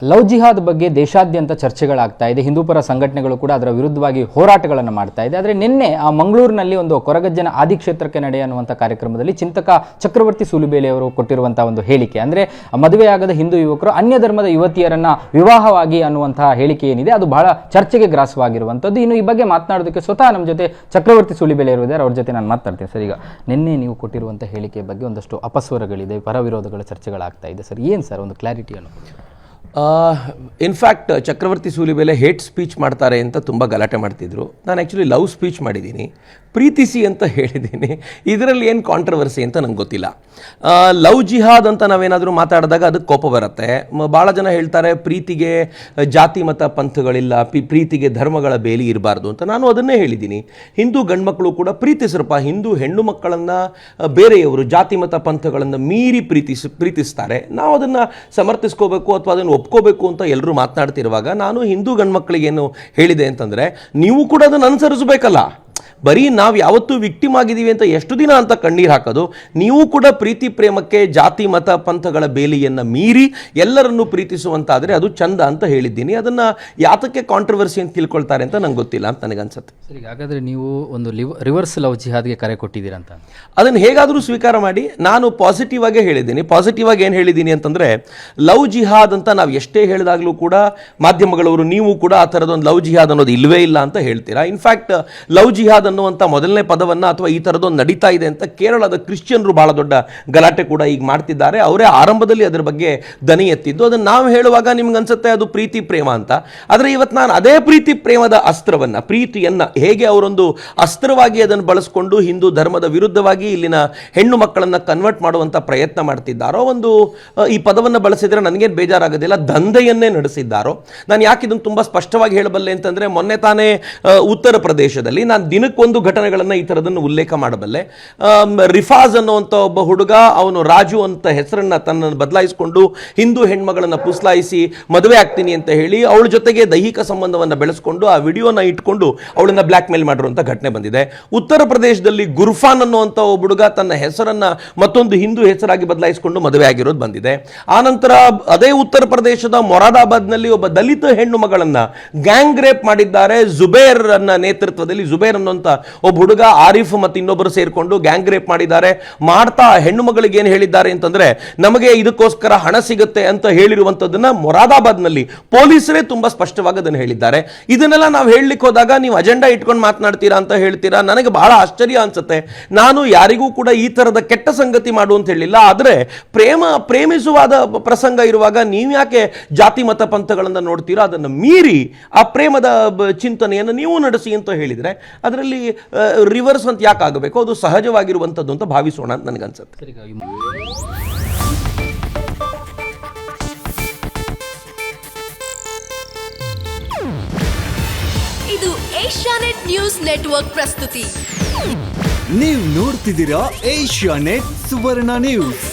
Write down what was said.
Love ಜಿಹಾದ್ ಬಗ್ಗೆ ದೇಶಾದ್ಯಂತ ಚರ್ಚೆಗಳಾಗ್ತಾ ಇದೆ. ಹಿಂದೂಪರ ಸಂಘಟನೆಗಳು ಕೂಡ ಅದರ ವಿರುದ್ಧವಾಗಿ ಹೋರಾಟಗಳನ್ನು ಮಾಡ್ತಾ ಇದೆ. ಆದರೆ ನಿನ್ನೆ ಆ ಮಂಗಳೂರಿನಲ್ಲಿ ಒಂದು ಕೊರಗಜ್ಜನ ಆದಿಕ್ಷೇತ್ರಕ್ಕೆ ನಡೆ ಅನ್ನುವಂಥ ಕಾರ್ಯಕ್ರಮದಲ್ಲಿ ಚಿಂತಕ ಚಕ್ರವರ್ತಿ ಸೂಲಿಬೇಲಿ ಅವರು ಕೊಟ್ಟಿರುವಂತಹ ಒಂದು ಹೇಳಿಕೆ, ಅಂದರೆ ಮದುವೆಯಾಗದ ಹಿಂದೂ ಯುವಕರು ಅನ್ಯ ಧರ್ಮದ ಯುವತಿಯರನ್ನ ವಿವಾಹವಾಗಿ ಅನ್ನುವಂತಹ ಹೇಳಿಕೆ ಏನಿದೆ ಅದು ಬಹಳ ಚರ್ಚೆಗೆ ಗ್ರಾಸವಾಗಿರುವಂಥದ್ದು. ಇನ್ನು ಈ ಬಗ್ಗೆ ಮಾತನಾಡೋದಕ್ಕೆ ಸ್ವತಃ ನಮ್ಮ ಜೊತೆ ಚಕ್ರವರ್ತಿ ಸೂಲಿಬೇಲಿ ಅವರು ಇದ್ದಾರೆ. ಅವ್ರ ಜೊತೆ ನಾನು ಮಾತನಾಡ್ತೀನಿ. ಸರ್, ಈಗ ನಿನ್ನೆ ನೀವು ಕೊಟ್ಟಿರುವಂಥ ಹೇಳಿಕೆ ಬಗ್ಗೆ ಒಂದಷ್ಟು ಅಪಸ್ವರಗಳಿದೆ, ಪರವಿರೋಧಗಳ ಚರ್ಚೆಗಳಾಗ್ತಾ ಇದೆ. ಸರ್, ಏನು ಸರ್ ಒಂದು ಕ್ಲಾರಿಟಿಯನ್ನು? ಇನ್ಫ್ಯಾಕ್ಟ್ ಚಕ್ರವರ್ತಿ ಸೂಲಿಬೇಲಿ ಹೇಟ್ ಸ್ಪೀಚ್ ಮಾಡ್ತಾರೆ ಅಂತ ತುಂಬ ಗಲಾಟೆ ಮಾಡ್ತಿದ್ರು. ನಾನು ಆ್ಯಕ್ಚುಲಿ ಲವ್ ಸ್ಪೀಚ್ ಮಾಡಿದ್ದೀನಿ, ಪ್ರೀತಿಸಿ ಅಂತ ಹೇಳಿದ್ದೀನಿ. ಇದರಲ್ಲಿ ಏನು ಕಾಂಟ್ರವರ್ಸಿ ಅಂತ ನಂಗೆ ಗೊತ್ತಿಲ್ಲ. ಲವ್ ಜಿಹಾದ್ ಅಂತ ನಾವೇನಾದರೂ ಮಾತಾಡಿದಾಗ ಅದಕ್ಕೆ ಕೋಪ ಬರುತ್ತೆ. ಭಾಳ ಜನ ಹೇಳ್ತಾರೆ ಪ್ರೀತಿಗೆ ಜಾತಿ ಮತ ಪಂಥಗಳಿಲ್ಲ, ಪ್ರೀತಿಗೆ ಧರ್ಮಗಳ ಬೇಲಿ ಇರಬಾರ್ದು ಅಂತ. ನಾನು ಅದನ್ನೇ ಹೇಳಿದ್ದೀನಿ. ಹಿಂದೂ ಗಂಡ್ಮಕ್ಕಳು ಕೂಡ ಪ್ರೀತಿಸ್ರಪ್ಪ. ಹಿಂದೂ ಹೆಣ್ಣು ಮಕ್ಕಳನ್ನು ಬೇರೆಯವರು ಜಾತಿ ಮತ ಪಂಥಗಳನ್ನು ಮೀರಿ ಪ್ರೀತಿಸ್ತಾರೆ. ನಾವು ಅದನ್ನು ಸಮರ್ಥಿಸ್ಕೋಬೇಕು ಅಥವಾ ಅದನ್ನು ಒಪ್ಕೋಬೇಕು ಅಂತ ಎಲ್ಲರೂ ಮಾತನಾಡ್ತಿರುವಾಗ ನಾನು ಹಿಂದೂ ಗಂಡ್ಮಕ್ಕಳಿಗೇನು ಹೇಳಿದೆ ಅಂತಂದರೆ, ನೀವು ಕೂಡ ಅದನ್ನು ಅನುಸರಿಸಬೇಕಲ್ಲ. ಬರೀ ನಾವು ಯಾವತ್ತೂ ವಿಕ್ಟಿಮ್ ಆಗಿದ್ದೀವಿ ಅಂತ ಎಷ್ಟು ದಿನ ಅಂತ ಕಣ್ಣೀರು ಹಾಕೋದು? ನೀವು ಕೂಡ ಪ್ರೀತಿ ಪ್ರೇಮಕ್ಕೆ ಜಾತಿ ಮತ ಪಂಥಗಳ ಬೇಲಿಯನ್ನು ಮೀರಿ ಎಲ್ಲರನ್ನೂ ಪ್ರೀತಿಸುವಂತಾದರೆ ಅದು ಚಂದ ಅಂತ ಹೇಳಿದ್ದೀನಿ. ಅದನ್ನು ಯಾತಕ್ಕೆ ಕಾಂಟ್ರವರ್ಸಿ ಅಂತ ತಿಳ್ಕೊಳ್ತಾರೆ ಅಂತ ನಂಗೆ ಗೊತ್ತಿಲ್ಲ ಅಂತ ನನಗನ್ಸುತ್ತೆ. ಸರಿ, ಹಾಗಾದರೆ ನೀವು ಒಂದು ರಿವರ್ಸ್ ಲವ್ ಜಿಹಾದ್ಗೆ ಕರೆ ಕೊಟ್ಟಿದ್ದೀರಂತ ಅದನ್ನು ಹೇಗಾದರೂ ಸ್ವೀಕಾರ ಮಾಡಿ. ನಾನು ಪಾಸಿಟಿವ್ ಆಗೇ ಹೇಳಿದ್ದೀನಿ. ಪಾಸಿಟಿವ್ ಆಗಿ ಏನು ಹೇಳಿದ್ದೀನಿ ಅಂತಂದರೆ, ಲವ್ ಜಿಹಾದ್ ಅಂತ ನಾವು ಎಷ್ಟೇ ಹೇಳಿದಾಗಲೂ ಕೂಡ ಮಾಧ್ಯಮಗಳವರು ನೀವು ಕೂಡ ಆ ಥರದೊಂದು ಲವ್ ಜಿಹಾದ್ ಅನ್ನೋದು ಇಲ್ಲವೇ ಇಲ್ಲ ಅಂತ ಹೇಳ್ತೀರಾ. ಇನ್ಫ್ಯಾಕ್ಟ್ ಲವ್ ಜಿಹಾದ್ ಅನ್ನುವಂಥ ಮೊದಲನೇ ಪದವನ್ನು ಅಥವಾ ಈ ಥರದೊಂದು ನಡೀತಾ ಇದೆ ಅಂತ ಕೇರಳದ ಕ್ರಿಶ್ಚಿಯನ್ರು ಬಹಳ ದೊಡ್ಡ ಗಲಾಟೆ ಕೂಡ ಈಗ ಮಾಡ್ತಿದ್ದಾರೆ. ಅವರೇ ಆರಂಭದಲ್ಲಿ ಅದರ ಬಗ್ಗೆ ದನಿ ಎತ್ತಿದ್ದು. ಅದನ್ನು ನಾವು ಹೇಳುವಾಗ ನಿಮ್ಗೆ ಅನ್ಸುತ್ತೆ ಅದು ಪ್ರೀತಿ ಪ್ರೇಮ ಅಂತ. ಆದರೆ ಇವತ್ತು ನಾನು ಅದೇ ಪ್ರೀತಿ ಪ್ರೇಮದ ಅಸ್ತ್ರವನ್ನು, ಪ್ರೀತಿಯನ್ನು ಹೇಗೆ ಅವರೊಂದು ಅಸ್ತ್ರವಾಗಿ ಅದನ್ನು ಬಳಸ್ಕೊಂಡು ಹಿಂದೂ ಧರ್ಮದ ವಿರುದ್ಧವಾಗಿ ಇಲ್ಲಿನ ಹೆಣ್ಣು ಮಕ್ಕಳನ್ನು ಕನ್ವರ್ಟ್ ಮಾಡುವಂಥ ಪ್ರಯತ್ನ ಮಾಡ್ತಿದ್ದಾರೋ, ಒಂದು ಈ ಪದವನ್ನು ಬಳಸಿದರೆ ನನಗೇನು ಬೇಜಾರಾಗೋದಿಲ್ಲ, ದಂಧೆಯನ್ನೇ ನಡೆಸಿದ್ದಾರೋ. ನಾನು ಯಾಕೆ ಇದನ್ನು ತುಂಬ ಸ್ಪಷ್ಟವಾಗಿ ಹೇಳಬಲ್ಲೆ ಅಂತಂದರೆ, ಮೊನ್ನೆ ತಾನೇ ಉತ್ತರ ಪ್ರದೇಶದಲ್ಲಿ ನಾನು ದಿನಕ್ಕೊಂದು ಘಟನೆಗಳನ್ನು ಈ ಥರದನ್ನು ಉಲ್ಲೇಖ ಮಾಡಬಲ್ಲೆ. ರಿಫಾಜ್ ಅನ್ನುವಂಥ ಒಬ್ಬ ಹುಡುಗ, ಅವನು ರಾಜು ಅಂತ ಹೆಸರನ್ನು ತನ್ನನ್ನು ಬದಲಾಯಿಸಿಕೊಂಡು ಹಿಂದೂ ಹೆಣ್ಮಗಳನ್ನು ಪುಸ್ಲಾಯಿಸಿ ಮದುವೆ ಆಗ್ತೀನಿ ಅಂತ ಹೇಳಿ ಅವಳ ಜೊತೆಗೆ ದೈಹಿಕ ಸಂಬಂಧವನ್ನು ಬೆಳೆಸ್ಕೊಂಡು ಆ ವಿಡಿಯೋನ ಇಟ್ಕೊಂಡು ಅವಳನ್ನು ಬ್ಲ್ಯಾಕ್ ಮೇಲ್ ಮಾಡಿರುವಂಥ ಘಟನೆ ಬಂದಿದೆ. ಉತ್ತರ ಪ್ರದೇಶದಲ್ಲಿ ಗುರ್ಫಾನ್ ಅನ್ನುವಂಥ ಒಬ್ಬ ಹುಡುಗ ತನ್ನ ಹೆಸರನ್ನು ಮತ್ತೊಂದು ಹಿಂದೂ ಹೆಸರಾಗಿ ಬದಲಾಯಿಸಿಕೊಂಡು ಮದುವೆ ಆಗಿರೋದು ಬಂದಿದೆ. ಆನಂತರ ಅದೇ ಉತ್ತರ ಪ್ರದೇಶದ ಮೊರಾದಾಬಾದ್ನಲ್ಲಿ ಒಬ್ಬ ದಲಿತ ಹೆಣ್ಣು ಮಗಳನ್ನು ಗ್ಯಾಂಗ್ ರೇಪ್ ಮಾಡಿದ್ದಾರೆ. ಜುಬೇರ್ ಅನ್ನ ನೇತೃತ್ವದಲ್ಲಿ, ಜುಬೇರ್ ಅನ್ನುವಂಥ ಒಬ್ಬ ಹುಡುಗ, ಆರಿಫ್ ಮತ್ತು ಇನ್ನೊಬ್ಬರು ಸೇರಿಕೊಂಡು ಗ್ಯಾಂಗ್ ರೇಪ್ ಮಾಡಿದ್ದಾರೆ. ಮಾಡ್ತಾ ಹೆಣ್ಣು ಮಗಳಿಗೆ ಏನು ಹೇಳಿದ್ದಾರೆ ಅಂತಂದ್ರೆ, ನಮಗೆ ಇದಕ್ಕೋಸ್ಕರ ಹಣ ಸಿಗುತ್ತೆ ಅಂತ ಹೇಳಿರುವಂಥದ್ದನ್ನ ಮೊರಾದಾಬಾದ್ನಲ್ಲಿ ಪೊಲೀಸರೇ ತುಂಬಾ ಸ್ಪಷ್ಟವಾಗಿ ಅದನ್ನು ಹೇಳಿದ್ದಾರೆ. ಇದನ್ನೆಲ್ಲ ನಾವು ಹೇಳಲಿಕ್ಕೆ ಹೋದಾಗ ನೀವು ಅಜೆಂಡಾ ಇಟ್ಕೊಂಡು ಮಾತನಾಡ್ತೀರಾ ಅಂತ ಹೇಳ್ತೀರಾ. ನನಗೆ ಬಹಳ ಆಶ್ಚರ್ಯ ಅನ್ಸುತ್ತೆ. ನಾನು ಯಾರಿಗೂ ಕೂಡ ಈ ತರದ ಕೆಟ್ಟ ಸಂಗತಿ ಮಾಡು ಅಂತ ಹೇಳಿಲ್ಲ. ಆದರೆ ಪ್ರೇಮಿಸುವಾದ ಪ್ರಸಂಗ ಇರುವಾಗ ನೀವು ಯಾಕೆ ಜಾತಿ ಮತ ಪಂಥಗಳನ್ನು ನೋಡ್ತೀರಾ? ಅದನ್ನು ಮೀರಿ ಆ ಪ್ರೇಮದ ಚಿಂತನೆಯನ್ನು ನೀವು ನಡೆಸಿ ಅಂತ ಹೇಳಿದರೆ ಅದರಲ್ಲಿ ರಿವರ್ಸ್ ಅಂತ ಯಾಕೆ ಆಗಬೇಕು? ಅದು ಸಹಜವಾಗಿರುವಂಥದ್ದು ಅಂತ ಭಾವಿಸೋಣ ಅಂತ ನನಗನ್ಸುತ್ತೆ. ಇದು ಏಷ್ಯಾನೆಟ್ ನ್ಯೂಸ್ ನೆಟ್ವರ್ಕ್ ಪ್ರಸ್ತುತಿ. ನೀವು ನೋಡ್ತಿದ್ದೀರಾ ಏಷ್ಯಾನೆಟ್ ಸುವರ್ಣ ನ್ಯೂಸ್.